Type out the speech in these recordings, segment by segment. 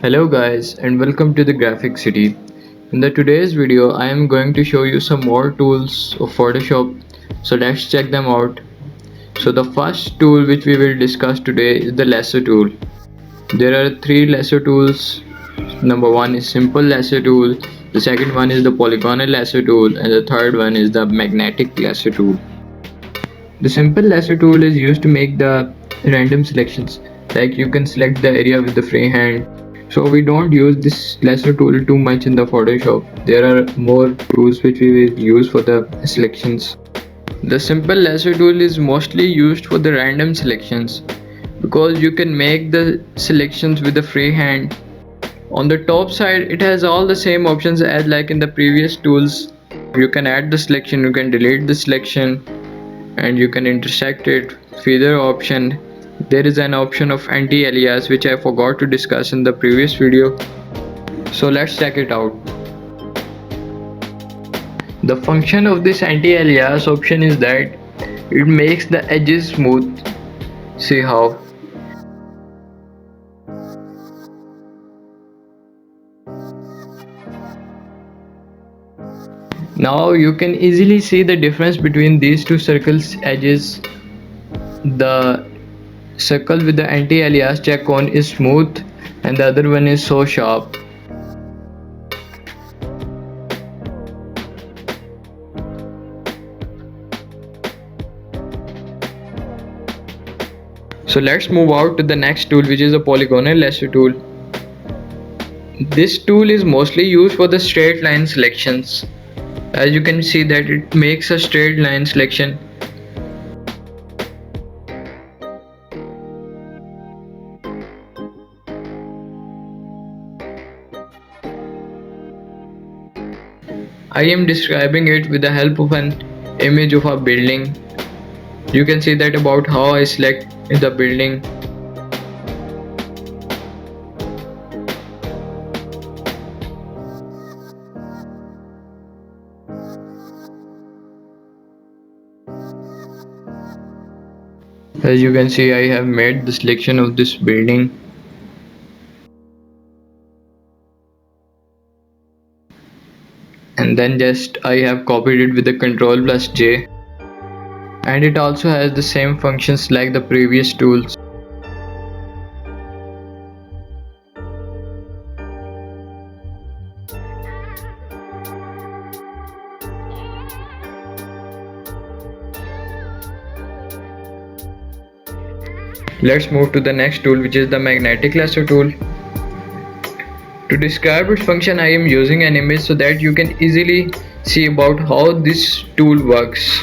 Hello guys and welcome to the Graphic City. In the today's video I am going to show you some more tools of Photoshop, so let's check them out. So the first tool which we will discuss today is the Lasso tool. There are three Lasso tools. Number one is simple Lasso tool, the second one is the polygonal Lasso tool, and the third one is the magnetic Lasso tool. The simple Lasso tool is used to make the random selections, like you can select the area with the free hand. So we don't use this lasso tool too much in the Photoshop. There are more tools which we will use for the selections. The simple lasso tool is mostly used for the random selections because you can make the selections with the free hand. On the top side it has all the same options as like in the previous tools. You can add the selection, you can delete the selection, and you can intersect it. Feather option. There is an option of anti-alias which I forgot to discuss in the previous video. So let's check it out. The function of this anti-alias option is that it makes the edges smooth. See how? Now you can easily see the difference between these two circles edges. The circle with the anti-alias check on is smooth and the other one is so sharp. So let's move out to the next tool, which is a polygonal lasso tool. This tool is mostly used for the straight line selections. As you can see that it makes a straight line selection. I am describing it with the help of an image of a building. You can see that about how I select the building. As you can see, I have made the selection of this building. And then just I have copied it with the Ctrl+J, and it also has the same functions like the previous tools. Let's move to the next tool, which is the magnetic lasso tool. To describe its function, I am using an image so that you can easily see about how this tool works.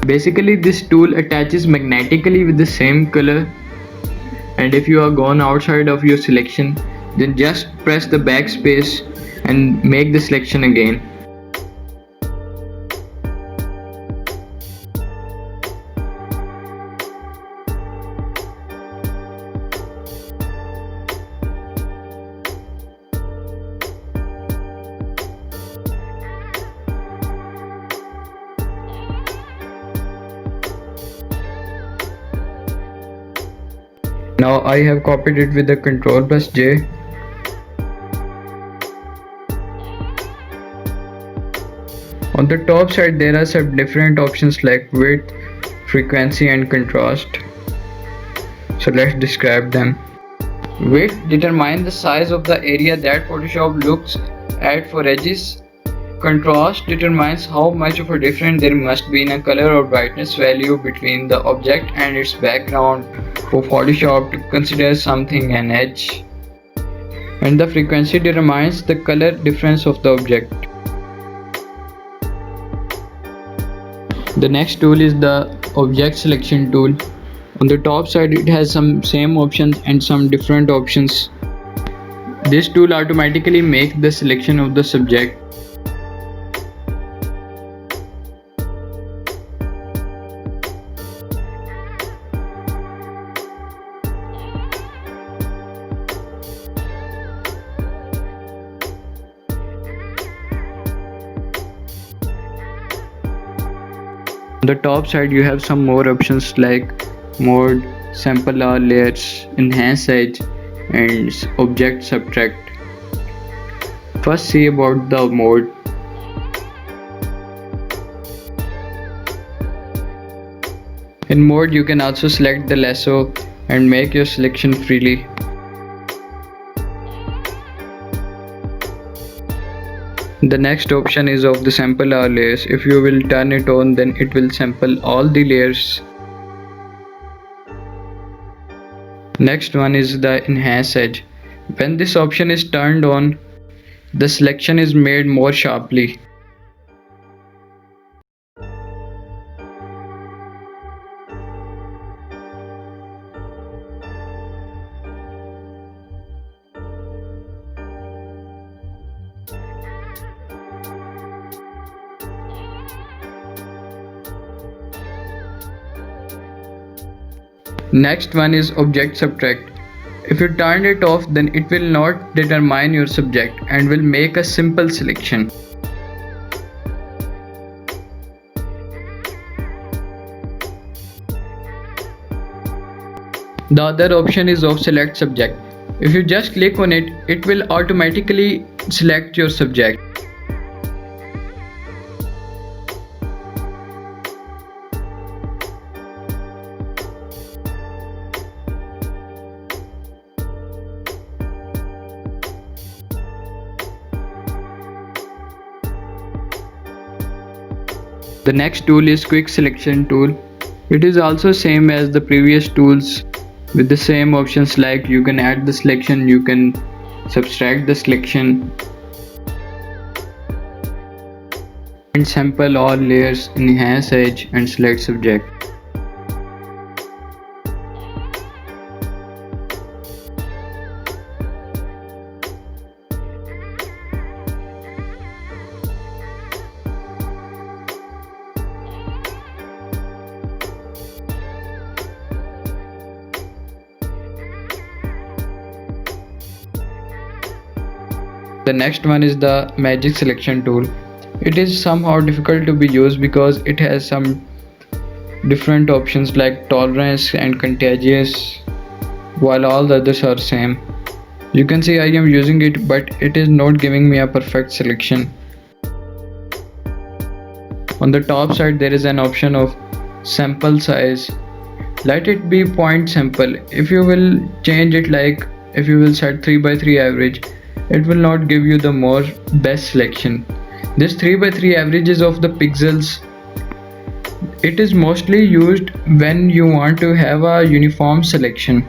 Basically, this tool attaches magnetically with the same color, and if you are gone outside of your selection, then just press the backspace and make the selection again. Now I have copied it with the Ctrl+J. On the top side there are some different options like width, frequency and contrast. So let's describe them. Width determines the size of the area that Photoshop looks at for edges. Contrast determines how much of a difference there must be in a color or brightness value between the object and its background for Photoshop to consider something an edge. And the frequency determines the color difference of the object. The next tool is the object selection tool. On the top side it has some same options and some different options. This tool automatically makes the selection of the subject. On the top side you have some more options like mode, sample all layers, enhance edge and object subtract. First see about the mode. In mode you can also select the lasso and make your selection freely. The next option is of the sample all layers. If you will turn it on, then it will sample all the layers. Next one is the enhance edge. When this option is turned on, the selection is made more sharply. Next one is object subtract. If you turn it off, then it will not determine your subject and will make a simple selection. The other option is of select subject. If you just click on it, it will automatically select your subject. The next tool is quick selection tool. It is also same as the previous tools with the same options like you can add the selection, you can subtract the selection and sample all layers, enhance edge and select subject. The next one is the magic selection tool. It is somehow difficult to be used because it has some different options like tolerance and contagious, while all the others are same. You can see I am using it, but it is not giving me a perfect selection. On the top side there is an option of sample size. Let it be point sample. If you will change it, like if you will set 3x3 average, it will not give you the more best selection. This 3x3 average is of the pixels. It is mostly used when you want to have a uniform selection.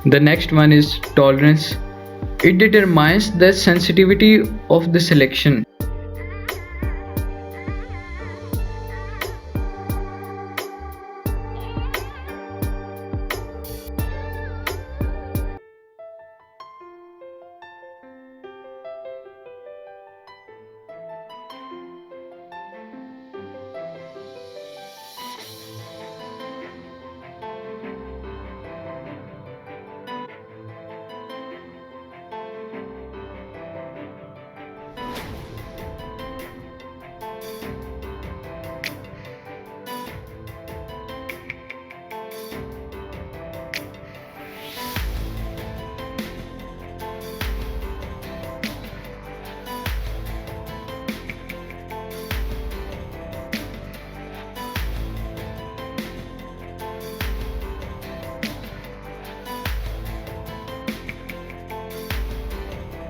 The next one is tolerance. It determines the sensitivity of the selection.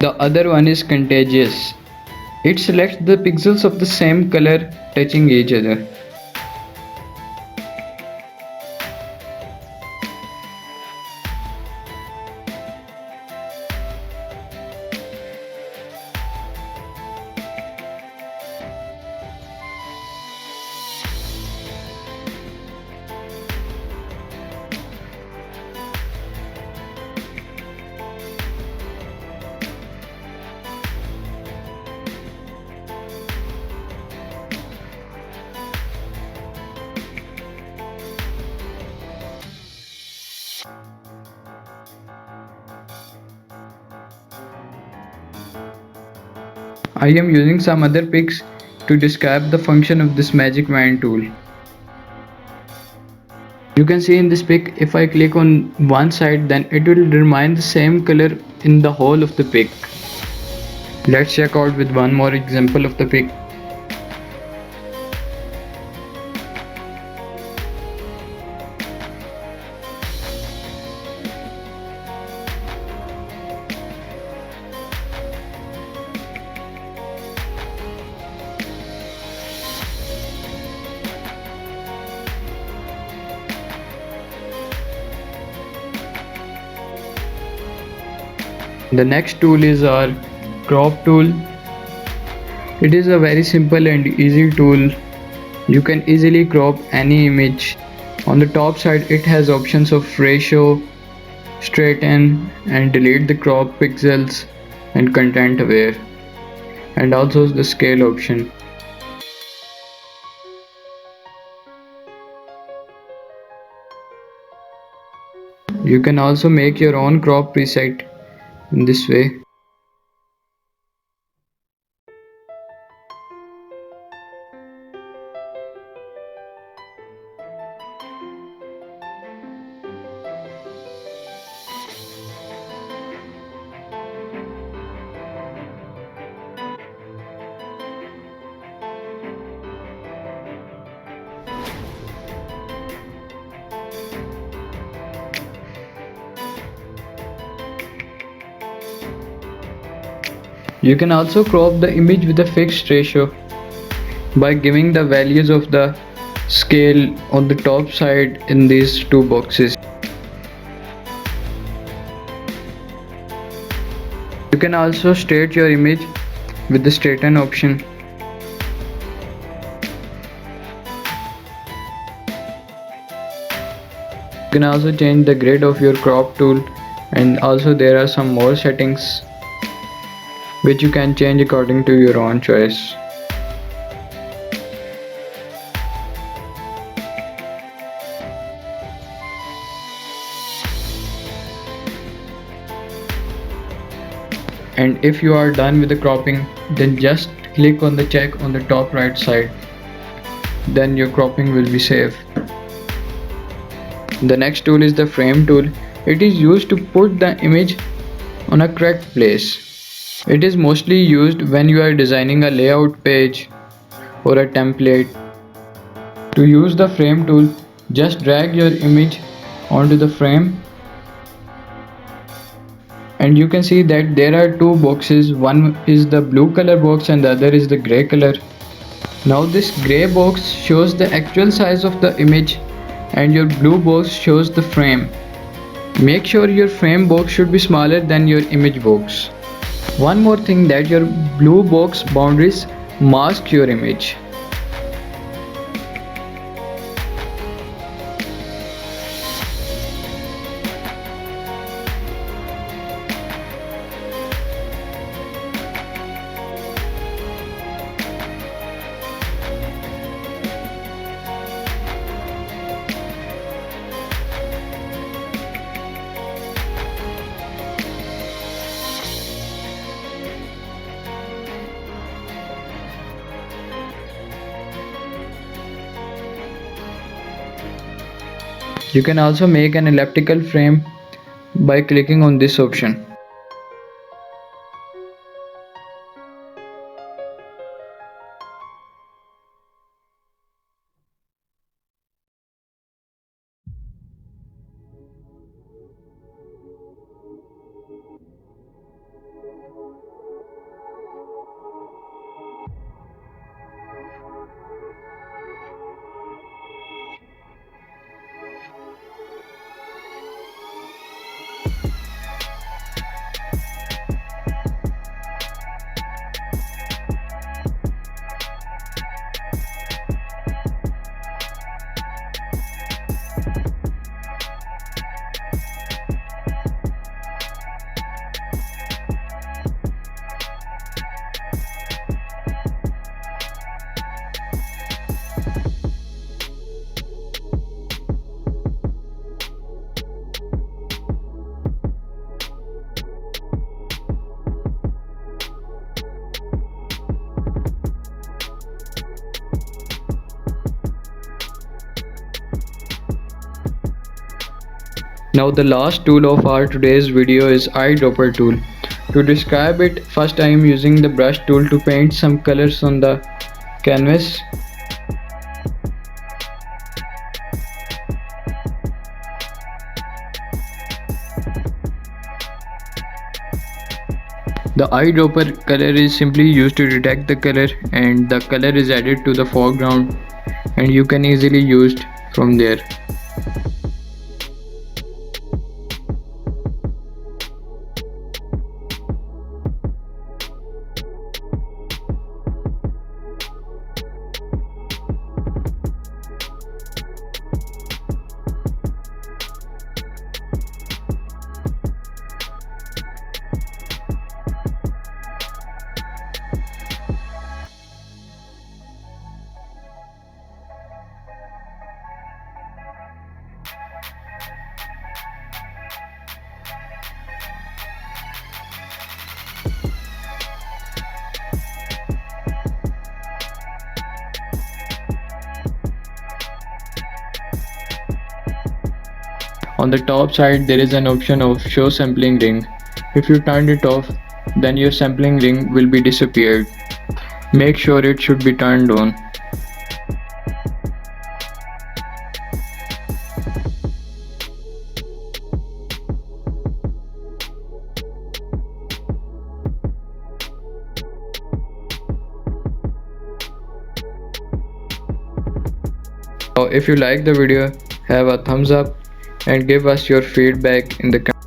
The other one is contagious. It selects the pixels of the same color touching each other. I am using some other pics. to describe the function of this magic wand tool. You can see in this pic, if I click on one side, then it will remain the same color in the whole of the pic. Let's check out with one more example of the pic. The next tool is our crop tool. It is a very simple and easy tool. You can easily crop any image. On the top side it has options of ratio, straighten and delete the crop pixels and content aware, and also the scale option. You can also make your own crop preset in this way. You can also crop the image with a fixed ratio by giving the values of the scale on the top side in these two boxes. You can also straighten your image with the straighten option. You can also change the grid of your crop tool, and also there are some more settings which you can change according to your own choice. And if you are done with the cropping, then just click on the check on the top right side. Then your cropping will be safe. The next tool is the frame tool. It is used to put the image on a correct place. It is mostly used when you are designing a layout page or a template. To use the frame tool, just drag your image onto the frame, and you can see that there are two boxes. One is the blue color box and the other is the gray color. Now this gray box shows the actual size of the image and your blue box shows the frame. Make sure your frame box should be smaller than your image box. One more thing, that your blue box boundaries mask your image. You can also make an elliptical frame by clicking on this option. Now the last tool of our today's video is Eyedropper tool. To describe it, first I am using the brush tool to paint some colors on the canvas. The eyedropper color is simply used to detect the color, and the color is added to the foreground, and you can easily use it from there. On the top side there is an option of show sampling ring. If you turn it off, then your sampling ring will be disappeared. Make sure it should be turned on. If you like the video, have a thumbs up and give us your feedback in the comments.